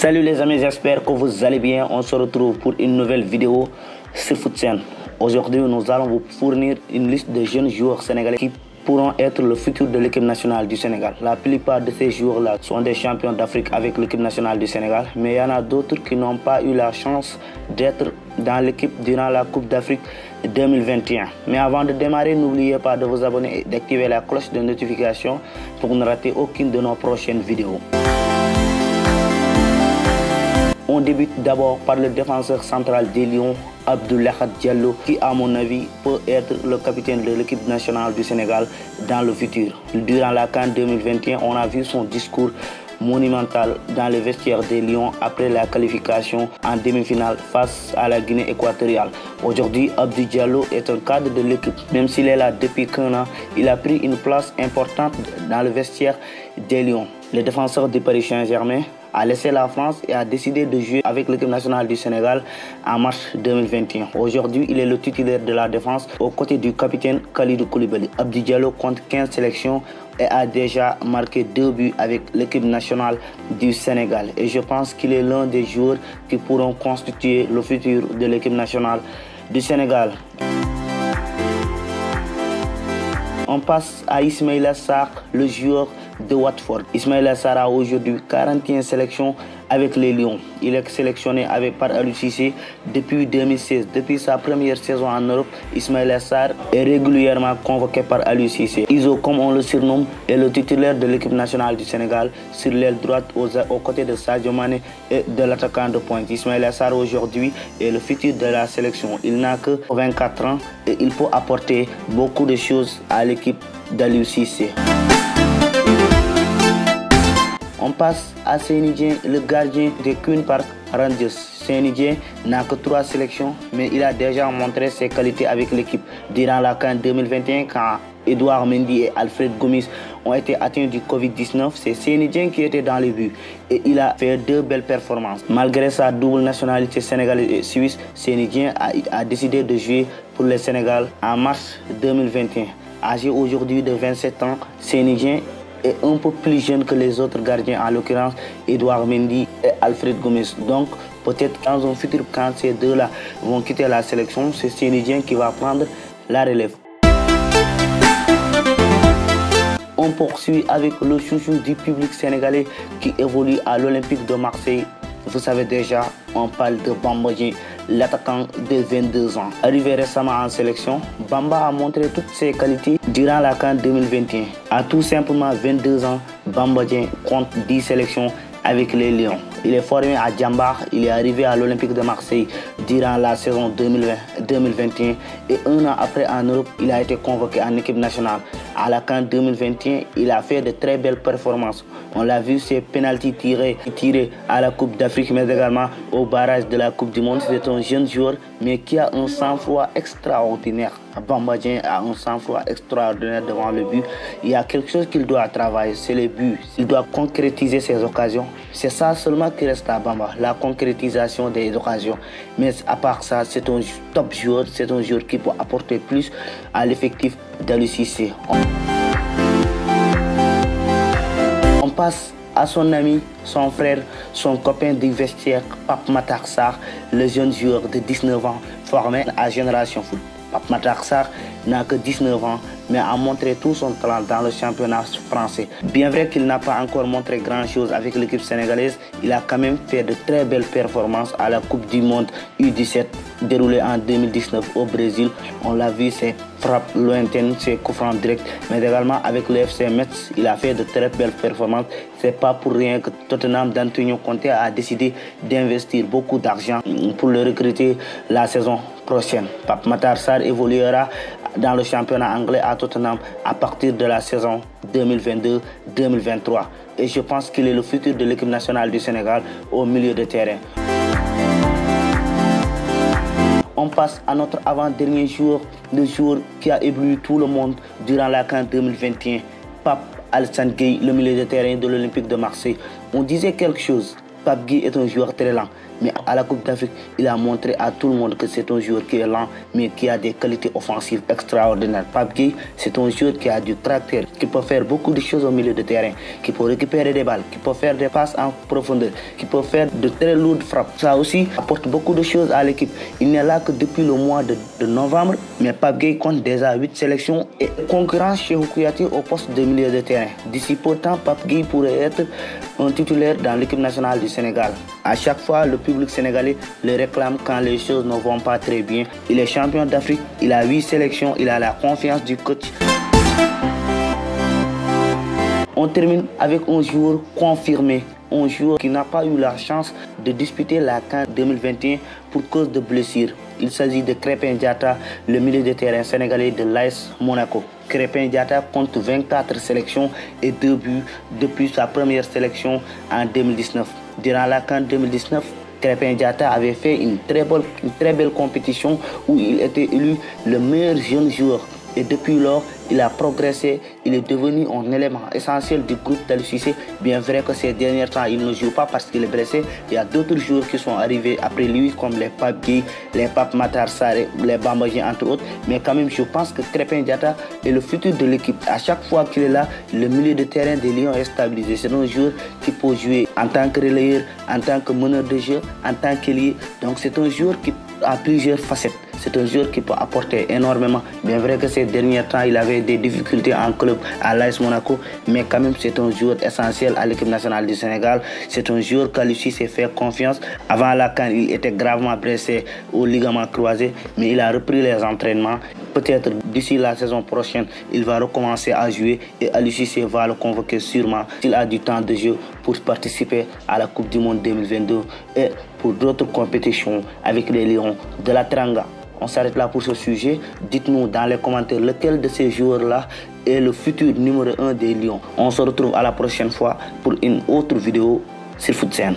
Salut les amis, j'espère que vous allez bien. On se retrouve pour une nouvelle vidéo sur FootSen. Aujourd'hui, nous allons vous fournir une liste de jeunes joueurs sénégalais qui pourront être le futur de l'équipe nationale du Sénégal. La plupart de ces joueurs-là sont des champions d'Afrique avec l'équipe nationale du Sénégal, mais il y en a d'autres qui n'ont pas eu la chance d'être dans l'équipe durant la Coupe d'Afrique 2021. Mais avant de démarrer, n'oubliez pas de vous abonner et d'activer la cloche de notification pour ne rater aucune de nos prochaines vidéos. On débute d'abord par le défenseur central des Lions, Abdoulahad Diallo, qui à mon avis peut être le capitaine de l'équipe nationale du Sénégal dans le futur. Durant la CAN 2021, on a vu son discours monumental dans le vestiaire des Lions après la qualification en demi-finale face à la Guinée équatoriale. Aujourd'hui, Abdou Diallo est un cadre de l'équipe. Même s'il est là depuis qu'un an, il a pris une place importante dans le vestiaire des Lions. Le défenseur du Paris Saint-Germain a laissé la France et a décidé de jouer avec l'équipe nationale du Sénégal en mars 2021. Aujourd'hui, il est le titulaire de la défense aux côtés du capitaine Kalidou Koulibaly. Abdou Diallo compte 15 sélections et a déjà marqué 2 buts avec l'équipe nationale du Sénégal. Et je pense qu'il est l'un des joueurs qui pourront constituer le futur de l'équipe nationale du Sénégal. On passe à Ismaïla Sarr, le joueur de Watford. Ismaïla Sarr a aujourd'hui 41 sélections avec les Lions. Il est sélectionné par Aliou Cissé depuis 2016. Depuis sa première saison en Europe, Ismaïla Sarr est régulièrement convoqué par Aliou Cissé. Iso, comme on le surnomme, est le titulaire de l'équipe nationale du Sénégal sur l'aile droite aux côtés de Sadio Mané et de l'attaquant de pointe. Ismaïla Sarr aujourd'hui est le futur de la sélection. Il n'a que 24 ans et il peut apporter beaucoup de choses à l'équipe d'Aliou Cissé. On passe à Seny Dieng, le gardien de Queen's Park Rangers. Seny Dieng n'a que 3 sélections, mais il a déjà montré ses qualités avec l'équipe. Durant la CAN 2021, quand Edouard Mendy et Alfred Gomis ont été atteints du Covid-19, c'est Seny Dieng qui était dans les buts. Et il a fait 2 belles performances. Malgré sa double nationalité sénégalaise et suisse, Seny Dieng a décidé de jouer pour le Sénégal en mars 2021. Âgé aujourd'hui de 27 ans, Seny Dieng est un peu plus jeune que les autres gardiens, en l'occurrence Edouard Mendy et Alfred Gomis. Donc peut-être dans un futur, quand ces deux-là vont quitter la sélection, c'est Seny Dieng qui va prendre la relève. On poursuit avec le chouchou du public sénégalais qui évolue à l'Olympique de Marseille. Vous savez déjà, on parle de Bamba Dieng, l'attaquant de 22 ans. Arrivé récemment en sélection, Bamba a montré toutes ses qualités durant la CAN 2021. À tout simplement 22 ans, Bamba Dieng compte 10 sélections avec les Lions. Il est formé à Djambar, il est arrivé à l'Olympique de Marseille durant la saison 2020-2021 et un an après en Europe, il a été convoqué en équipe nationale. À la CAN 2021, il a fait de très belles performances. On l'a vu, ses pénaltys tirés à la Coupe d'Afrique, mais également au barrage de la Coupe du Monde. C'est un jeune joueur, mais qui a un sang-froid extraordinaire. Bamba Dieng a un sang-froid extraordinaire devant le but. Il y a quelque chose qu'il doit travailler, c'est les buts. Il doit concrétiser ses occasions. C'est ça seulement qui reste à Bamba, la concrétisation des occasions. Mais à part ça, c'est un top joueur, c'est un joueur qui peut apporter plus à l'effectif d'Aliou Cissé. On passe à son ami, son frère, son copain du vestiaire, Pape Matar Sarr, le jeune joueur de 19 ans formé à Génération Foot. Pape Matar Sarr n'a que 19 ans, mais a montré tout son talent dans le championnat français. Bien vrai qu'il n'a pas encore montré grand-chose avec l'équipe sénégalaise, il a quand même fait de très belles performances à la Coupe du Monde U17 déroulée en 2019 au Brésil. On l'a vu, ses frappes lointaines, ses coups francs directs, mais également avec le FC Metz, il a fait de très belles performances. C'est pas pour rien que Tottenham d'Antonio Conte a décidé d'investir beaucoup d'argent pour le recruter la saison prochaine. Pape Matar Sarr évoluera dans le championnat anglais à Tottenham à partir de la saison 2022-2023. Et je pense qu'il est le futur de l'équipe nationale du Sénégal au milieu de terrain. On passe à notre avant-dernier joueur, le joueur qui a ébloui tout le monde durant la CAN 2021, Pape Alassane Gueye, le milieu de terrain de l'Olympique de Marseille. On disait quelque chose, Pape Gueye est un joueur très lent. Mais à la Coupe d'Afrique, il a montré à tout le monde que c'est un joueur qui est lent, mais qui a des qualités offensives extraordinaires. Pape Gueye, c'est un joueur qui a du caractère, qui peut faire beaucoup de choses au milieu de terrain, qui peut récupérer des balles, qui peut faire des passes en profondeur, qui peut faire de très lourdes frappes. Ça aussi apporte beaucoup de choses à l'équipe. Il n'est là que depuis le mois de novembre, mais Pape Gueye compte déjà 8 sélections et concurrence chez Kouyaté au poste de milieu de terrain. D'ici peu de temps, Pape Gueye pourrait être un titulaire dans l'équipe nationale du Sénégal. À chaque fois, le public sénégalais le réclame quand les choses ne vont pas très bien. Il est champion d'Afrique, il a 8 sélections, il a la confiance du coach. On termine avec un joueur confirmé, un joueur qui n'a pas eu la chance de disputer la CAN 2021 pour cause de blessure. Il s'agit de Krépin Diatta, le milieu de terrain sénégalais de l'AS Monaco. Krépin Diatta compte 24 sélections et 2 buts depuis sa première sélection en 2019. Durant la CAN 2019, Krépin Diatta avait fait une très belle compétition où il était élu le meilleur jeune joueur. Et depuis lors, il a progressé, il est devenu un élément essentiel du groupe d'Aliou Cissé. Bien vrai que ces derniers temps, il ne joue pas parce qu'il est blessé. Il y a d'autres joueurs qui sont arrivés après lui, comme les Pape Gueye, les Pape Matar Sarr, les Bamba Dieng, entre autres. Mais quand même, je pense que Krépin Diatta est le futur de l'équipe. À chaque fois qu'il est là, le milieu de terrain des Lions est stabilisé. C'est un joueur qui peut jouer en tant que relayeur, en tant que meneur de jeu, en tant qu'ailier. Donc c'est un joueur qui a plusieurs facettes. C'est un joueur qui peut apporter énormément. Bien vrai que ces derniers temps, il avait des difficultés en club à l'AS Monaco, mais quand même, c'est un joueur essentiel à l'équipe nationale du Sénégal. C'est un joueur qu'Aliou Cissé fait confiance. Avant la CAN, il était gravement blessé au ligament croisé, mais il a repris les entraînements. Peut-être d'ici la saison prochaine, il va recommencer à jouer et Aliou Cissé va le convoquer sûrement s'il a du temps de jeu pour participer à la Coupe du Monde 2022 et pour d'autres compétitions avec les Lions de la Teranga. On s'arrête là pour ce sujet. Dites-nous dans les commentaires lequel de ces joueurs-là est le futur numéro 1 des Lions. On se retrouve à la prochaine fois pour une autre vidéo sur FootSen.